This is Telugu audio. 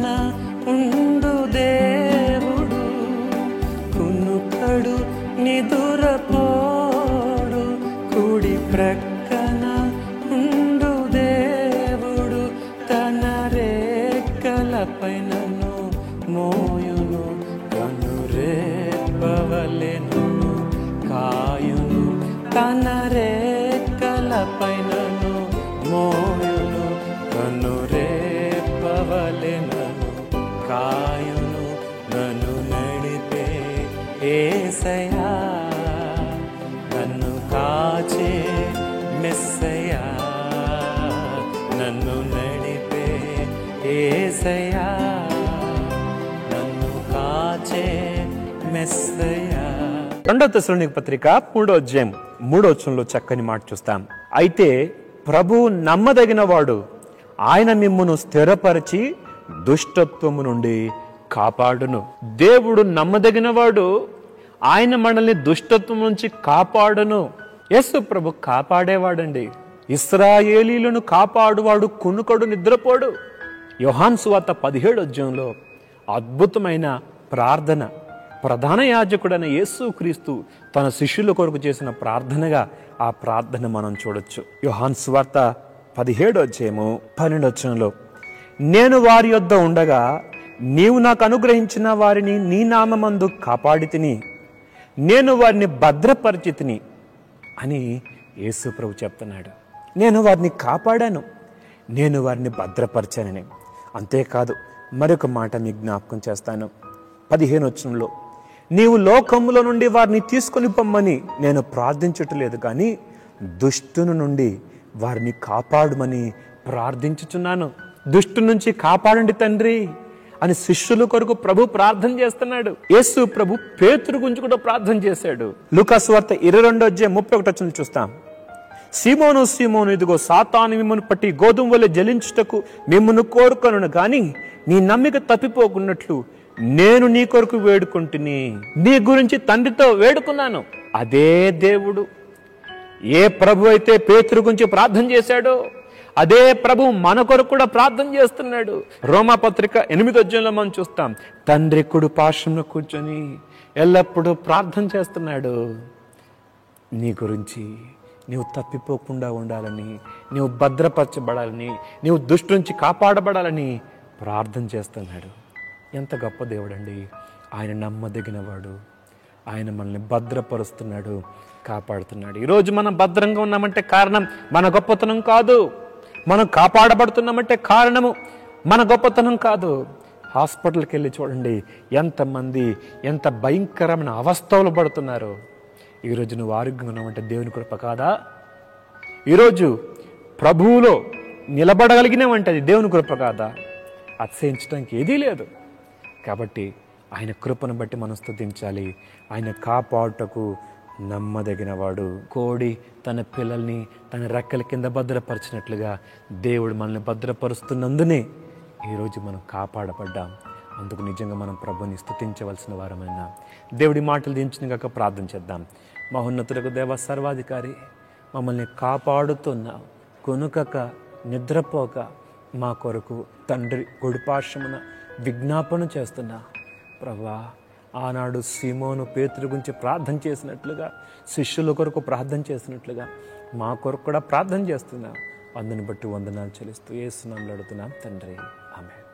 ప్రక్కన ఉండు దేవుడు, కునుకడు నిదురపోడు. కుడి ప్రక్కన ఉండు దేవుడు, తన రేఖలపైనను మోయును. కనురేపవలె నన్ను కాయును, తన రేఖలపైనను మోయును. కనురేపవలె నన్ను కాయును, నన్ను నడిపే యేసయ్యా, నన్ను కాచే మెస్సయ్యా, నన్ను నడిపే యేసయ్యా, నన్ను కాచే మెస్సయ్యా. 2 తెస్సలోనికీ పత్రిక 3వ అధ్యాయం 3వ వచనంలో చక్కని మాట చూస్తాం. అయితే ప్రభువు నమ్మదగిన వాడు, ఆయన మిమ్మును స్థిరపరిచి దుష్టత్వము నుండి కాపాడును. దేవుడు నమ్మదగిన వాడు, ఆయన మనల్ని దుష్టత్వం నుంచి కాపాడును. యేసు ప్రభు కాపాడేవాడండి. ఇశ్రాయేలీయులను కాపాడువాడు, కునుకడు నిద్రపోడు. యోహాను సువార్త 17వ అధ్యాయంలో అద్భుతమైన ప్రార్థన, ప్రధాన యాజకుడైన యేసుక్రీస్తు తన శిష్యుల కొరకు చేసిన ప్రార్థనగా ఆ ప్రార్థన మనం చూడొచ్చు. యోహాను సువార్త 17వ అధ్యాయము 12వ వచనంలో, నేను వారి యొద్ద ఉండగా నీవు నాకు అనుగ్రహించిన వారిని నీ నామమందు కాపాడి తిని, నేను వారిని భద్రపరిచి తిని అని యేసు ప్రభు చెప్తున్నాడు. నేను వారిని కాపాడాను, నేను వారిని భద్రపరిచానని. అంతేకాదు, మరొక మాట మీ జ్ఞాపకం చేస్తాను. 15వ వచనంలో, నీవు లోకములో నుండి వారిని తీసుకొని పొమ్మని నేను ప్రార్థించట్లేదు, కానీ దుష్టుని నుండి వారిని కాపాడుమని ప్రార్థించుచున్నాను. దుష్టు నుంచి కాపాడండి తండ్రి అని శిష్యుల కొరకు ప్రభు ప్రార్థన చేస్తున్నాడు. యేసు ప్రభు పేతురు గురించి కూడా ప్రార్థన చేశాడు. లూకా సువార్త 22వ అధ్యాయం 31వ వచనం చూస్తాం. సీమోను సీమోను, ఇదిగో సాతాను మిమ్మల్ని పట్టి గోధుమ వలె జలించుటకు మిమ్మల్ని కోరుకొనును, గాని నీ నమ్మిక తప్పిపోకున్నట్లు నేను నీ కొరకు వేడుకుంటుని, నీ గురించి తండ్రితో వేడుకున్నాను. అదే దేవుడు, ఏ ప్రభు అయితే పేతురు గురించి ప్రార్థన చేశాడో అదే ప్రభు మన కొరకు కూడా ప్రార్థన చేస్తున్నాడు. రోమాపత్రిక 8వ అధ్యాయంలో మనం చూస్తాం, తండ్రి కుడి పార్శ్వమున కూర్చొని ఎల్లప్పుడూ ప్రార్థన చేస్తున్నాడు. నీ గురించి నీవు తప్పిపోకుండా ఉండాలని, నీవు భద్రపరచబడాలని, నీవు దుష్టు నుంచి కాపాడబడాలని ప్రార్థన చేస్తున్నాడు. ఎంత గొప్ప దేవుడండి. ఆయన నమ్మదగినవాడు, ఆయన మనల్ని భద్రపరుస్తున్నాడు, కాపాడుతున్నాడు. ఈరోజు మనం భద్రంగా ఉన్నామంటే కారణం మన గొప్పతనం కాదు. మనం కాపాడబడుతున్నామంటే కారణము మన గొప్పతనం కాదు. హాస్పిటల్కి వెళ్ళి చూడండి, ఎంతమంది ఎంత భయంకరమైన అవస్థలు పడుతున్నారు. ఈరోజు నువ్వు ఆరోగ్యంగా ఉన్నామంటే దేవుని కృప కాదా? ఈరోజు ప్రభువులో నిలబడగలిగినామంటే అది దేవుని కృప కాదా? అతిశయించడానికి ఏదీ లేదు. కాబట్టి ఆయన కృపను బట్టి మనం స్తుతించాలి. ఆయన కాపాడుటకు నమ్మదగినవాడు. కోడి తన పిల్లల్ని తన రెక్కల కింద భద్రపరిచినట్లుగా దేవుడు మనల్ని భద్రపరుస్తున్నందునే ఈరోజు మనం కాపాడబడ్డాం. అందుకు నిజంగా మనం ప్రభుని స్తుతించవలసిన వారమైనా. దేవుడి మాటలు దించినగాక ప్రార్థన చేద్దాం. మహోన్నతులకు దేవ సర్వాధికారి, మమ్మల్ని కాపాడుతున్న, కొనుకక నిద్రపోక మా కొరకు తండ్రి కుడిపార్శ్వమున విజ్ఞాపన చేస్తున్నా ప్రభువా, ఆనాడు సీమోను పేతురు గురించి ప్రార్థన చేసినట్లుగా, శిష్యుల కొరకు ప్రార్థన చేసినట్లుగా మా కొరకు కూడా ప్రార్థన చేస్తున్నా. అందుని బట్టి వందనాలు చెల్లిస్తూ యేసు నామములో అడుగుతున్నాం తండ్రి, ఆమేన్.